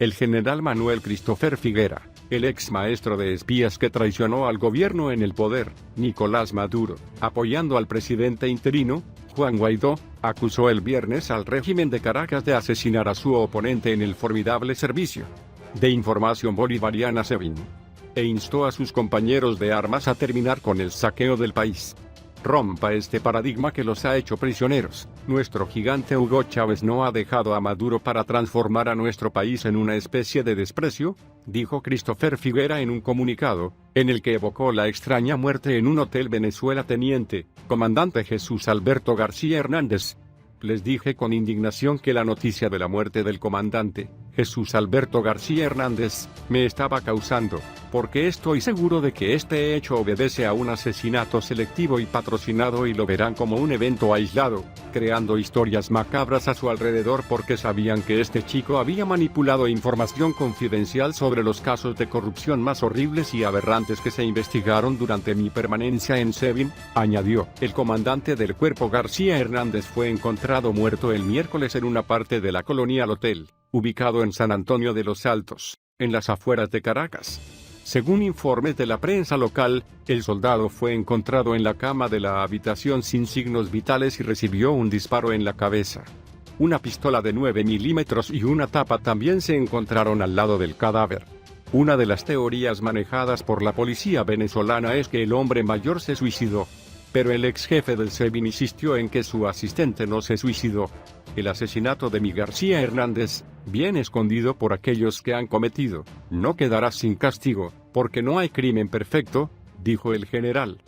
El general Manuel Christopher Figuera, el ex maestro de espías que traicionó al gobierno en el poder, Nicolás Maduro, apoyando al presidente interino, Juan Guaidó, acusó el viernes al régimen de Caracas de asesinar a su oponente en el formidable servicio de información bolivariana SEBIN, e instó a sus compañeros de armas a terminar con el saqueo del país. Rompa este paradigma que los ha hecho prisioneros. Nuestro gigante Hugo Chávez no ha dejado a Maduro para transformar a nuestro país en una especie de desprecio, dijo Christopher Figuera en un comunicado, en el que evocó la extraña muerte en un hotel Venezuela. Teniente comandante Jesús Alberto García Hernández. Les dije con indignación que la noticia de la muerte del comandante Jesús Alberto García Hernández me estaba causando, porque estoy seguro de que este hecho obedece a un asesinato selectivo y patrocinado, y lo verán como un evento aislado, creando historias macabras a su alrededor porque sabían que este chico había manipulado información confidencial sobre los casos de corrupción más horribles y aberrantes que se investigaron durante mi permanencia en SEBIN, añadió. El comandante del cuerpo García Hernández fue encontrado muerto el miércoles en una parte de la Colonial Hotel, ubicado en San Antonio de los Altos, en las afueras de Caracas. Según informes de la prensa local, el soldado fue encontrado en la cama de la habitación sin signos vitales y recibió un disparo en la cabeza. Una pistola de 9 milímetros y una tapa también se encontraron al lado del cadáver. Una de las teorías manejadas por la policía venezolana es que el hombre mayor se suicidó, pero el ex jefe del SEBIN insistió en que su asistente no se suicidó. El asesinato de mi García Hernández, bien escondido por aquellos que han cometido, no quedará sin castigo, porque no hay crimen perfecto, dijo el general.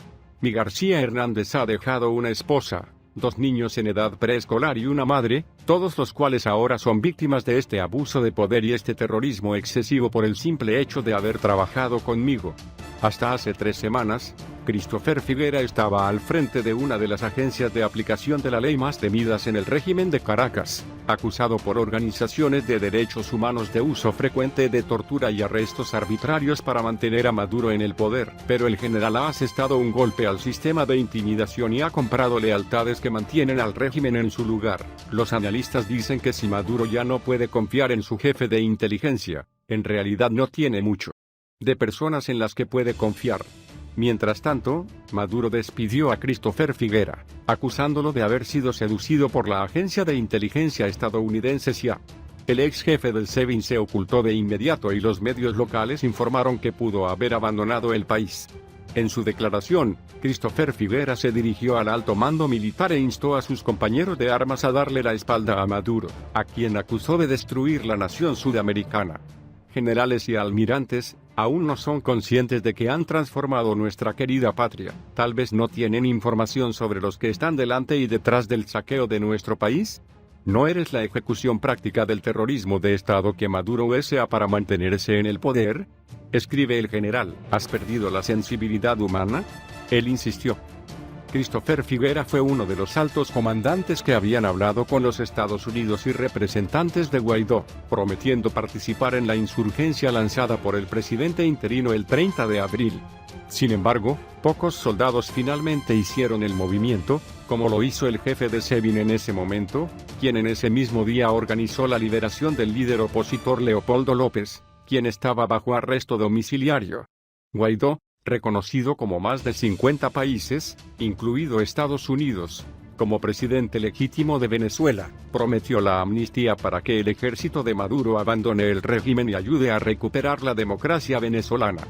Mi García Hernández ha dejado una esposa, 2 niños en edad preescolar y una madre, todos los cuales ahora son víctimas de este abuso de poder y este terrorismo excesivo por el simple hecho de haber trabajado conmigo. Hasta hace 3 semanas, Christopher Figuera estaba al frente de una de las agencias de aplicación de la ley más temidas en el régimen de Caracas, acusado por organizaciones de derechos humanos de uso frecuente de tortura y arrestos arbitrarios para mantener a Maduro en el poder. Pero el general ha asestado un golpe al sistema de intimidación y ha comprado lealtades que mantienen al régimen en su lugar. Los analistas dicen que si Maduro ya no puede confiar en su jefe de inteligencia, en realidad no tiene mucho de personas en las que puede confiar. Mientras tanto, Maduro despidió a Christopher Figuera, acusándolo de haber sido seducido por la agencia de inteligencia estadounidense CIA. El ex jefe del SEBIN se ocultó de inmediato y los medios locales informaron que pudo haber abandonado el país. En su declaración, Christopher Figuera se dirigió al alto mando militar e instó a sus compañeros de armas a darle la espalda a Maduro, a quien acusó de destruir la nación sudamericana. Generales y almirantes, aún no son conscientes de que han transformado nuestra querida patria. Tal vez no tienen información sobre los que están delante y detrás del saqueo de nuestro país. ¿No eres la ejecución práctica del terrorismo de Estado que Maduro desea para mantenerse en el poder?, escribe el general. ¿Has perdido la sensibilidad humana?, él insistió. Christopher Figuera fue uno de los altos comandantes que habían hablado con los Estados Unidos y representantes de Guaidó, prometiendo participar en la insurgencia lanzada por el presidente interino el 30 de abril. Sin embargo, pocos soldados finalmente hicieron el movimiento, como lo hizo el jefe de SEBIN en ese momento, quien en ese mismo día organizó la liberación del líder opositor Leopoldo López, quien estaba bajo arresto domiciliario. Guaidó, reconocido como más de 50 países, incluido Estados Unidos, como presidente legítimo de Venezuela, prometió la amnistía para que el ejército de Maduro abandone el régimen y ayude a recuperar la democracia venezolana.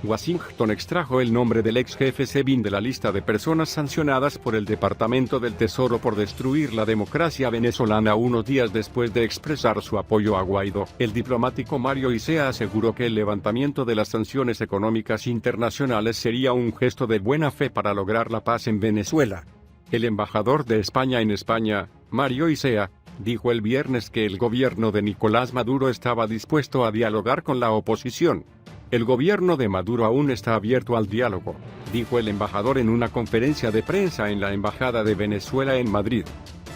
Washington extrajo el nombre del ex jefe SEBIN de la lista de personas sancionadas por el Departamento del Tesoro por destruir la democracia venezolana unos días después de expresar su apoyo a Guaidó. El diplomático Mario Isea aseguró que el levantamiento de las sanciones económicas internacionales sería un gesto de buena fe para lograr la paz en Venezuela. El embajador de España en España, Mario Isea, dijo el viernes que el gobierno de Nicolás Maduro estaba dispuesto a dialogar con la oposición. El gobierno de Maduro aún está abierto al diálogo, dijo el embajador en una conferencia de prensa en la Embajada de Venezuela en Madrid.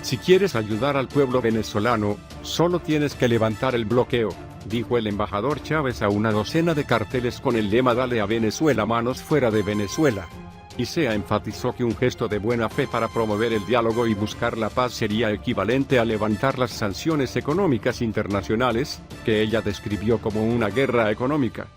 Si quieres ayudar al pueblo venezolano, solo tienes que levantar el bloqueo, dijo el embajador Chávez a una docena de carteles con el lema Dale a Venezuela, manos fuera de Venezuela. ICEA enfatizó que un gesto de buena fe para promover el diálogo y buscar la paz sería equivalente a levantar las sanciones económicas internacionales, que ella describió como una guerra económica.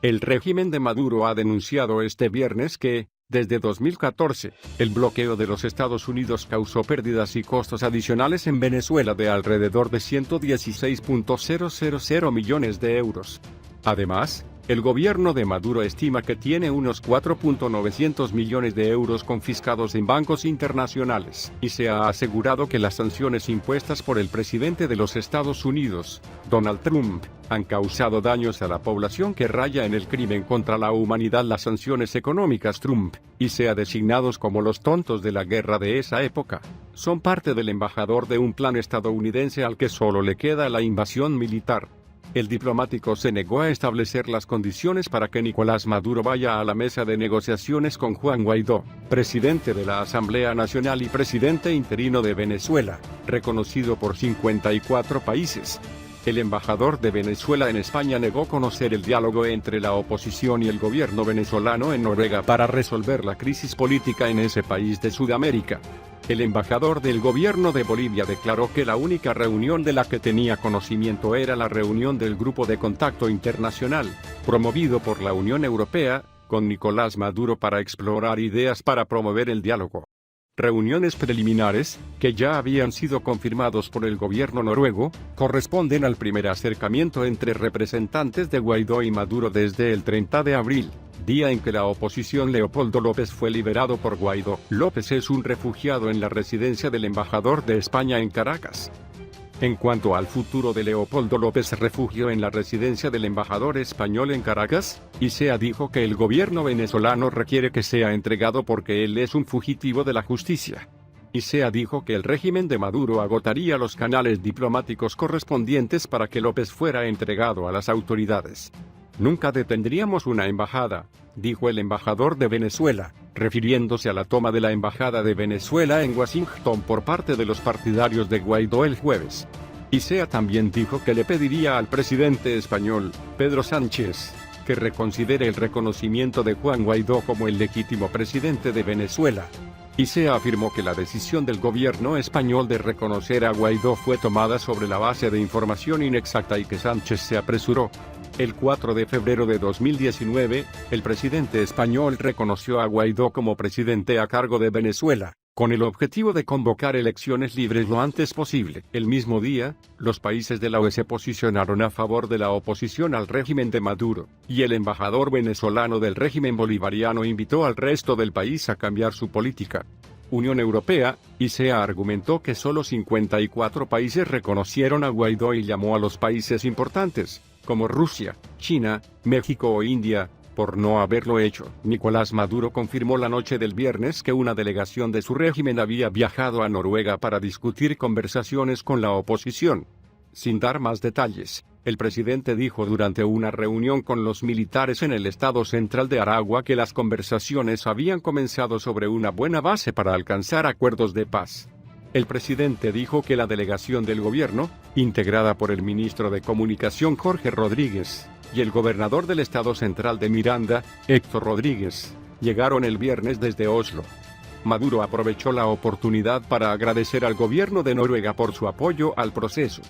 El régimen de Maduro ha denunciado este viernes que, desde 2014, el bloqueo de los Estados Unidos causó pérdidas y costos adicionales en Venezuela de alrededor de 116.000 millones de euros. Además, el gobierno de Maduro estima que tiene unos 4.900 millones de euros confiscados en bancos internacionales, y se ha asegurado que las sanciones impuestas por el presidente de los Estados Unidos, Donald Trump, han causado daños a la población que raya en el crimen contra la humanidad. Las sanciones económicas Trump, y sea designados como los tontos de la guerra de esa época, son parte del embajador de un plan estadounidense al que solo le queda la invasión militar. El diplomático se negó a establecer las condiciones para que Nicolás Maduro vaya a la mesa de negociaciones con Juan Guaidó, presidente de la Asamblea Nacional y presidente interino de Venezuela, reconocido por 54 países. El embajador de Venezuela en España negó conocer el diálogo entre la oposición y el gobierno venezolano en Noruega para resolver la crisis política en ese país de Sudamérica. El embajador del gobierno de Bolivia declaró que la única reunión de la que tenía conocimiento era la reunión del Grupo de Contacto Internacional, promovido por la Unión Europea, con Nicolás Maduro para explorar ideas para promover el diálogo. Reuniones preliminares, que ya habían sido confirmados por el gobierno noruego, corresponden al primer acercamiento entre representantes de Guaidó y Maduro desde el 30 de abril, día en que la oposición Leopoldo López fue liberado por Guaidó. López es un refugiado en la residencia del embajador de España en Caracas. En cuanto al futuro de Leopoldo López, refugio en la residencia del embajador español en Caracas, ICEA dijo que el gobierno venezolano requiere que sea entregado porque él es un fugitivo de la justicia. ICEA dijo que el régimen de Maduro agotaría los canales diplomáticos correspondientes para que López fuera entregado a las autoridades. Nunca detendríamos una embajada, dijo el embajador de Venezuela, refiriéndose a la toma de la embajada de Venezuela en Washington por parte de los partidarios de Guaidó el jueves. ICEA también dijo que le pediría al presidente español, Pedro Sánchez, que reconsidere el reconocimiento de Juan Guaidó como el legítimo presidente de Venezuela. ICEA afirmó que la decisión del gobierno español de reconocer a Guaidó fue tomada sobre la base de información inexacta y que Sánchez se apresuró. El 4 de febrero de 2019, el presidente español reconoció a Guaidó como presidente a cargo de Venezuela, con el objetivo de convocar elecciones libres lo antes posible. El mismo día, los países de la UE se posicionaron a favor de la oposición al régimen de Maduro, y el embajador venezolano del régimen bolivariano invitó al resto del país a cambiar su política. Unión Europea, ICEA argumentó que solo 54 países reconocieron a Guaidó y llamó a los países importantes, como Rusia, China, México o India, por no haberlo hecho. Nicolás Maduro confirmó la noche del viernes que una delegación de su régimen había viajado a Noruega para discutir conversaciones con la oposición. Sin dar más detalles, el presidente dijo durante una reunión con los militares en el estado central de Aragua que las conversaciones habían comenzado sobre una buena base para alcanzar acuerdos de paz. El presidente dijo que la delegación del gobierno, integrada por el ministro de Comunicación Jorge Rodríguez, y el gobernador del estado central de Miranda, Héctor Rodríguez, llegaron el viernes desde Oslo. Maduro aprovechó la oportunidad para agradecer al gobierno de Noruega por su apoyo al proceso.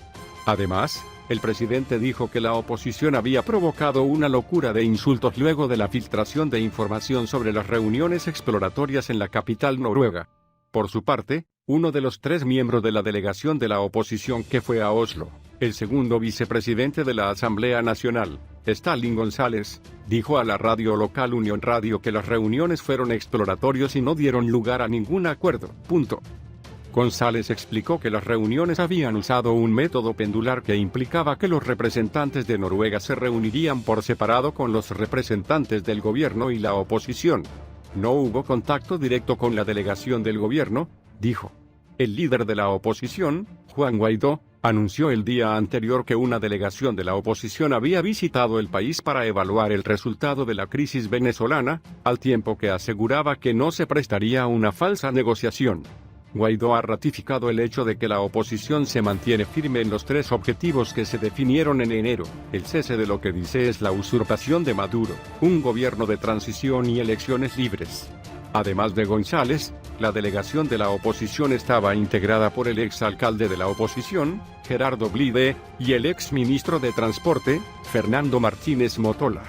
Además, el presidente dijo que la oposición había provocado una locura de insultos luego de la filtración de información sobre las reuniones exploratorias en la capital noruega. Por su parte, uno de los 3 miembros de la delegación de la oposición que fue a Oslo, el segundo vicepresidente de la Asamblea Nacional, Stalin González, dijo a la radio local Unión Radio que las reuniones fueron exploratorios y no dieron lugar a ningún acuerdo. González explicó que las reuniones habían usado un método pendular que implicaba que los representantes de Noruega se reunirían por separado con los representantes del gobierno y la oposición. No hubo contacto directo con la delegación del gobierno, dijo. El líder de la oposición, Juan Guaidó, anunció el día anterior que una delegación de la oposición había visitado el país para evaluar el resultado de la crisis venezolana, al tiempo que aseguraba que no se prestaría a una falsa negociación. Guaidó ha ratificado el hecho de que la oposición se mantiene firme en los 3 objetivos que se definieron en enero, el cese de lo que dice es la usurpación de Maduro, un gobierno de transición y elecciones libres. Además de González, la delegación de la oposición estaba integrada por el exalcalde de la oposición, Gerardo Blide, y el exministro de Transporte, Fernando Martínez Motola.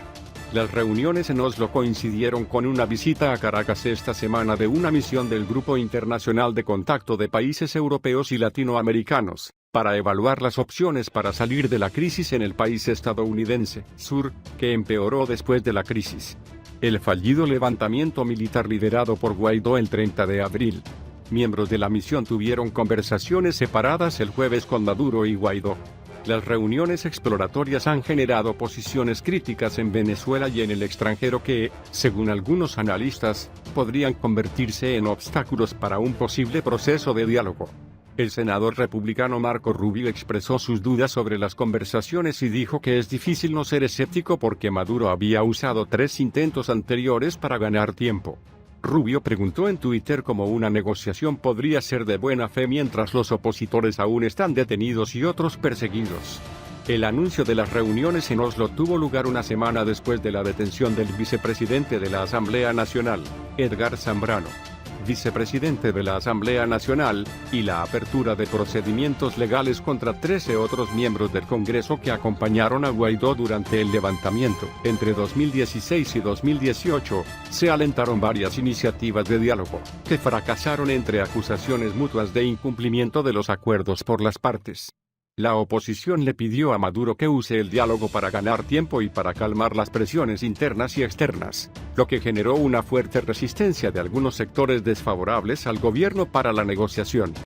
Las reuniones en Oslo coincidieron con una visita a Caracas esta semana de una misión del Grupo Internacional de Contacto de Países Europeos y Latinoamericanos, para evaluar las opciones para salir de la crisis en el país estadounidense sur, que empeoró después de la crisis. El fallido levantamiento militar liderado por Guaidó el 30 de abril. Miembros de la misión tuvieron conversaciones separadas el jueves con Maduro y Guaidó. Las reuniones exploratorias han generado posiciones críticas en Venezuela y en el extranjero que, según algunos analistas, podrían convertirse en obstáculos para un posible proceso de diálogo. El senador republicano Marco Rubio expresó sus dudas sobre las conversaciones y dijo que es difícil no ser escéptico porque Maduro había usado 3 intentos anteriores para ganar tiempo. Rubio preguntó en Twitter cómo una negociación podría ser de buena fe mientras los opositores aún están detenidos y otros perseguidos. El anuncio de las reuniones en Oslo tuvo lugar una semana después de la detención del vicepresidente de la Asamblea Nacional, Edgar Zambrano, vicepresidente de la Asamblea Nacional, y la apertura de procedimientos legales contra 13 otros miembros del Congreso que acompañaron a Guaidó durante el levantamiento. Entre 2016 y 2018, se alentaron varias iniciativas de diálogo, que fracasaron entre acusaciones mutuas de incumplimiento de los acuerdos por las partes. La oposición le pidió a Maduro que use el diálogo para ganar tiempo y para calmar las presiones internas y externas, lo que generó una fuerte resistencia de algunos sectores desfavorables al gobierno para la negociación.